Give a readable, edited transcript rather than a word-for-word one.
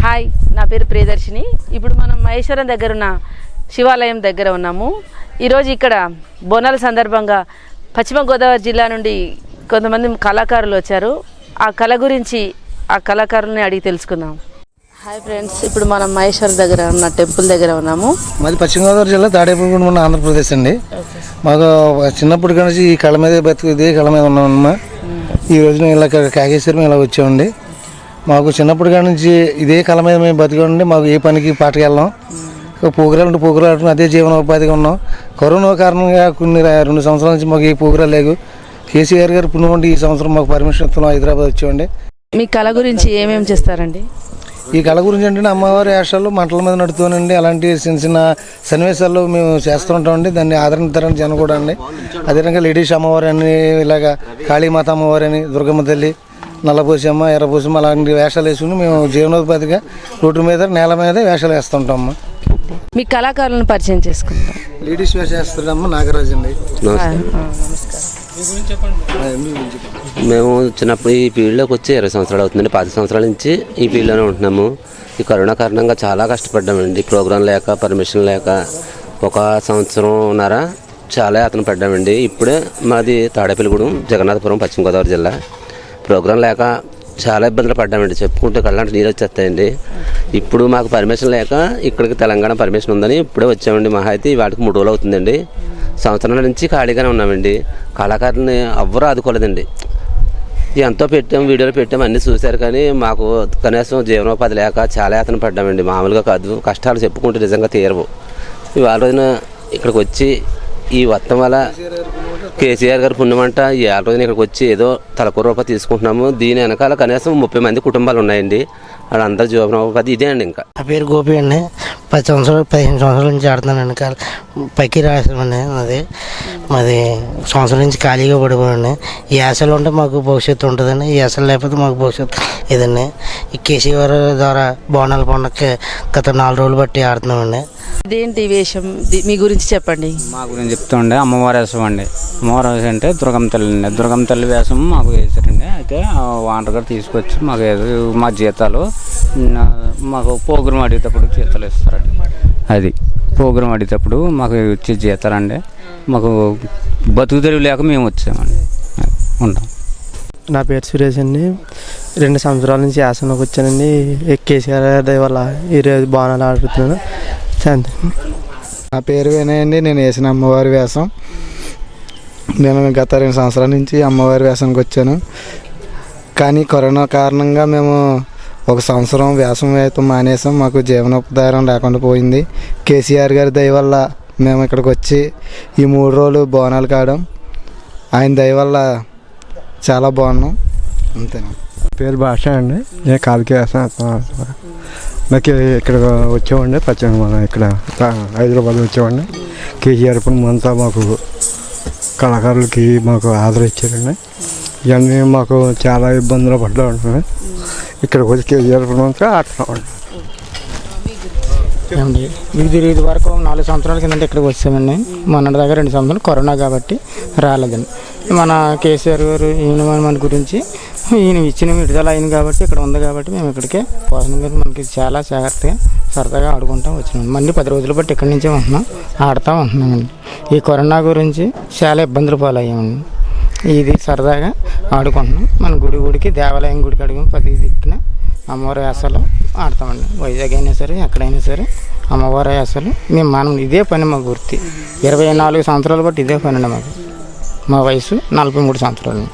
Hi, నా పేరు ప్రియదర్శిని. ఇప్పుడు మనం మహేశ్వరం దగ్గర ఉన్న శివాలయం దగ్గర ఉన్నాము. ఈరోజు ఇక్కడ బోనాల సందర్భంగా పశ్చిమ గోదావరి జిల్లా నుండి కొంతమంది కళాకారులు వచ్చారు. ఆ కళ గురించి ఆ కళాకారులని అడిగి తెలుసుకుందాం. హాయ్ ఫ్రెండ్స్, ఇప్పుడు మనం మహేశ్వరం దగ్గర ఉన్న టెంపుల్ దగ్గర ఉన్నాము. మాది పశ్చిమ గోదావరి జిల్లా తాడేపల్లిగూడెం ఉన్న ఆంధ్రప్రదేశ్ అండి. మాకు చిన్నప్పటి నుంచి ఈ కళ మీద బతుకు ఇదే కళ మీద ఉన్నామమ్మా. ఈ రోజున ఇలా కాకేశ్వరం ఇలా వచ్చామండి. మాకు చిన్నప్పటి నుంచి ఇదే కళ మీద మేము బతికండి. మాకు ఏ పనికి పాటకి వెళ్ళాం, పోగురాలు పోగురాలు అదే జీవనోపాధిగా ఉన్నాం. కరోనా కారణంగా కొన్ని 2 సంవత్సరాల నుంచి మాకు ఏ పోగురాలు లేవు. కేసీఆర్ గారు పుణ్యమండి ఈ సంవత్సరం మాకు పర్మిషన్ ఇస్తున్నాం. హైదరాబాద్ వచ్చామండి. మీ కళ గురించి ఏమేమి చేస్తారండి? ఈ కళ గురించి అంటే అమ్మవారి వేషాలు మంటల మీద నడుతూనండి. అలాంటి చిన్న చిన్న సన్నివేశాలు మేము చేస్తూ ఉంటామండి. దాన్ని ఆదరించారని జనం కూడా అండి. అదేవిధంగా లేడీస్ అమ్మవారి అని, ఇలాగా కాళీమాత అమ్మవారి అని, దుర్గమ్మ తల్లి, నల్లపోసమ్మ, ఎర్రపోసమ్మ అలాంటి వేషాలు వేసుకుని మేము జీవనోపాధిగా రోడ్డు మీద నేల మీద వేషాలు వేస్తుంటాము. మీ కళాకారులను పరిచయం చేసుకుంటాం. లేడీస్ వేష వేస్తారమ్మ నాగరాజు అండి. మేము చిన్నప్పుడు ఈ ఫీల్డ్లోకి వచ్చి 20 సంవత్సరాలు అవుతుందండి. 10 సంవత్సరాల నుంచి ఈ ఫీల్డ్లోనే ఉంటున్నాము. ఈ కరోనా కారణంగా చాలా కష్టపడ్డామండి. ప్రోగ్రాం లేక, పర్మిషన్ లేక 1 సంవత్సరంన్నర చాలా యాతన పడ్డామండి. ఇప్పుడే మాది తాడేపల్లిగూడెం, జగన్నాథపురం, పశ్చిమ గోదావరి జిల్లా. ప్రోగ్రాం లేక చాలా ఇబ్బందులు పడ్డామండి. చెప్పుకుంటే కళ్ళంటే నీరు వచ్చేస్తాయండి. ఇప్పుడు మాకు పర్మిషన్ లేక ఇక్కడికి తెలంగాణ పర్మిషన్ ఉందని ఇప్పుడే వచ్చామండి. మహా అయితే వాటికి 3 రోజులు అవుతుందండి. సంవత్సరాల నుంచి ఖాళీగానే ఉన్నామండి. కళాకారుని ఎవ్వరూ ఆదుకోలేదండి. ఎంతో పెట్టాం, వీడియోలు పెట్టాం, అన్నీ చూశారు, కానీ మాకు కనీసం జీవనోపాధి లేక చాలా యాతన పడ్డామండి. మామూలుగా కాదు, కష్టాలు చెప్పుకుంటే నిజంగా తీరవు. ఇవాళ రోజున ఇక్కడికి వచ్చి ఈ మొత్తం వల్ల కేసీఆర్ గారు పుణ్యమంట ఈ 6 రోజున ఇక్కడికి వచ్చి ఏదో తలకూర రూపాయి తీసుకుంటున్నాము. దీని వెనకాల కనీసం 30 మంది కుటుంబాలు ఉన్నాయండి. వాళ్ళందరూ జీవనోపాధి ఇదే అండి. ఇంకా నా పేరు గోపి అండి. 15 సంవత్సరాల నుంచి ఆడుతున్నాను. పైకి రాసామండి. మాది సంవత్సరం నుంచి ఖాళీగా పడిపోయండి. ఈ యాసలు ఉంటే మాకు భవిష్యత్తు ఉంటుందండి. ఈ యాసలు లేకపోతే మాకు భవిష్యత్తు ఇదండి. ఈ కేసీఆర్ ద్వారా బోనాల పండుగకి గత 4 రోజులు బట్టి ఆడుతున్నామండి. ఇదేంటి వేషం, మీ గురించి చెప్పండి. మా గురించి చెప్తుండే అమ్మవారి వేషం అండి. అమ్మవారి వేషం అంటే దుర్గమ్మ తల్లి అండి. దుర్గమ్మ తల్లి వేషం మాకు వేసారండి. అయితే వాంటర్ గారు తీసుకొచ్చి మాకు మా జీతాలు మాకు ప్రోగ్రాం అడిగేటప్పుడు జీతాలు ఇస్తారండి. అది ప్రోగ్రాం అడిగేటప్పుడు మాకు వచ్చే జీతాలండి. మాకు బతుకు తెరువు లేక మేము వచ్చామండి, ఉంటాం. నా పేరు సురేష్ అండి. 2 సంవత్సరాల నుంచి యాసనకు వచ్చానండి. కేసీఆర్ దయ వల్ల ఈరోజు బోనాలు ఆడుతున్నాను. నా పేరు వినయ్ అండి. నేను వేసిన అమ్మవారి వేషం. నేను గత 2 సంవత్సరాల నుంచి అమ్మవారి వేషానికి వచ్చాను. కానీ కరోనా కారణంగా మేము 1 సంవత్సరం వేషం వేయటం మానేసాం. మాకు జీవనోపాధి లేకుండా పోయింది. కేసీఆర్ గారి దయ వల్ల మేము ఇక్కడికి వచ్చి ఈ 3 రోజులు బోనాలు కావడం ఆయన దయ వల్ల చాలా బాగున్నాం. అంతేనా. పేరు భాష అండి. నేను కాలికి వేస్తాను. నాకు ఇక్కడ వచ్చామండి. ఇక్కడ హైదరాబాద్ వచ్చామండి. కేసీఆర్ అంతా మాకు కళాకారులకి మాకు ఆదరణ ఇచ్చారండి. ఇవన్నీ మాకు చాలా ఇబ్బందులు పడ్డా ఉంటాయి. ఇక్కడికి వచ్చి కేసీఆర్ అంతా ఆడుతున్నామండి. ఇది వరకు 4 సంవత్సరాల కింద ఇక్కడికి వచ్చామండి. మొన్నటి దగ్గర 2 సంవత్సరాలు కరోనా కాబట్టి రాలేదండి. మన కేసీఆర్ గారు ఈయన మన గురించి ఈయన ఇచ్చిన విడుదల అయింది కాబట్టి ఇక్కడ ఉంది కాబట్టి మేము ఇక్కడికే పోతున్నాం. కదా మనకి చాలా జాగ్రత్తగా సరదాగా ఆడుకుంటాం వచ్చినాం. మళ్ళీ 10 రోజులు బట్టి ఇక్కడి నుంచే ఉంటున్నాం, ఆడుతూ ఉంటున్నామండి. ఈ కరోనా గురించి చాలా ఇబ్బందులు పాలయ్యామండి. ఇది సరదాగా ఆడుకుంటున్నాం. మన గుడికి దేవాలయం గుడికి అడుగు 10 దిక్కున అమ్మవారి వేసాలు ఆడతామండి. వైజాగ్ అయినా సరే ఎక్కడైనా సరే అమ్మవారి వేసాలు మనం ఇదే పని మాకు గుర్తి. 24 సంవత్సరాలు బట్టి ఇదే పని అండి మాకు. మా వయసు 43 సంవత్సరాలు.